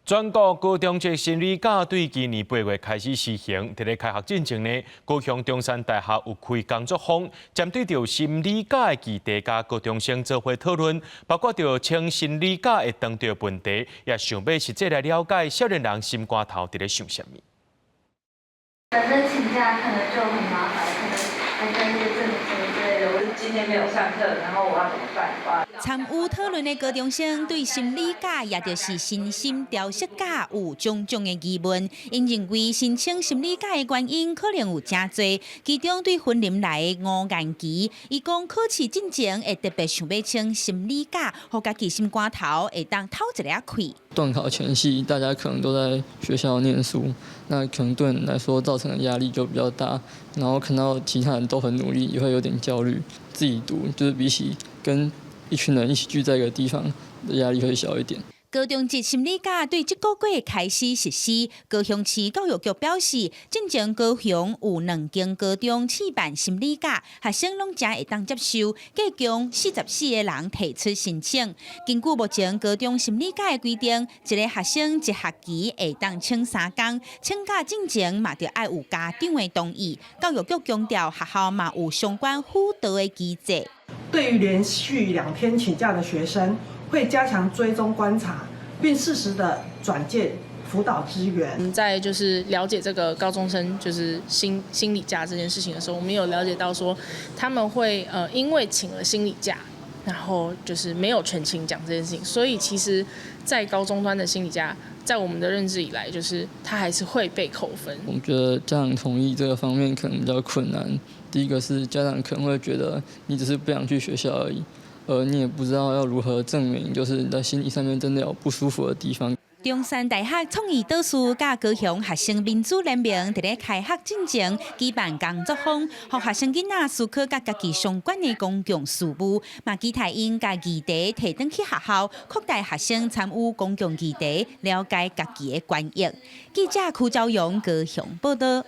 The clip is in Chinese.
全国高中职心理假对今年8月开始施行。伫咧开学进前呢，高雄中山大学有开工作坊，针对着心理假的议题，甲高中生做伙讨论，包括着清心理假会当着问题，也想要实际来了解少年人心肝头伫咧想什么。反正请假可能就很麻烦，可能还跟一些证明之类的。我今天没有上课，然后我要怎么办？参与讨论的高中生对心理假，也就是身心调适假有种种的疑问。因认为申请心理假的原因可能有真多，其中对婚龄来的五眼期，伊讲考试进前会特别想要请心理假，互家己心肝头会当透一个气。段考前夕，大家可能都在学校念书，那可能对人来说造成的压力就比较大，然后看到其他人都很努力，也会有点焦虑。自己读就是比起跟一群人一起聚在一个地方的压力会小一点。高中职心理假对这个月开始实施，高雄市教育局表示，进前高雄有2间高中试办心理假，学生拢才会当接受，计共44个人提出申请。根据目前高中心理假的规定，一个学生一学期会当请3天，请假进前嘛就要有家长的同意。教育局强调，学校嘛有相关辅导的机制。对于连续2天请假的学生，会加强追踪观察，并适时的转介辅导资源。我们在就是了解这个高中生就是心理假这件事情的时候，我们有了解到说他们会因为请了心理假，然后就是没有全勤奖这件事情，所以其实，在高中端的心理假，在我们的认知以来，就是他还是会被扣分。我们觉得家长同意这个方面可能比较困难。第一个是家长可能会觉得你只是不想去学校而已，你也不知道要如何证明，就是你在心理上面真的有不舒服的地方。中山大学创意导师甲高雄学生民主联盟伫咧开学进前举办工作坊，让学生囡仔思考甲家己相关的公共事务，嘛期待因甲议题提转去学校，扩大学生参与公共议题，了解家己的权益。记者邱昭阳高雄报道。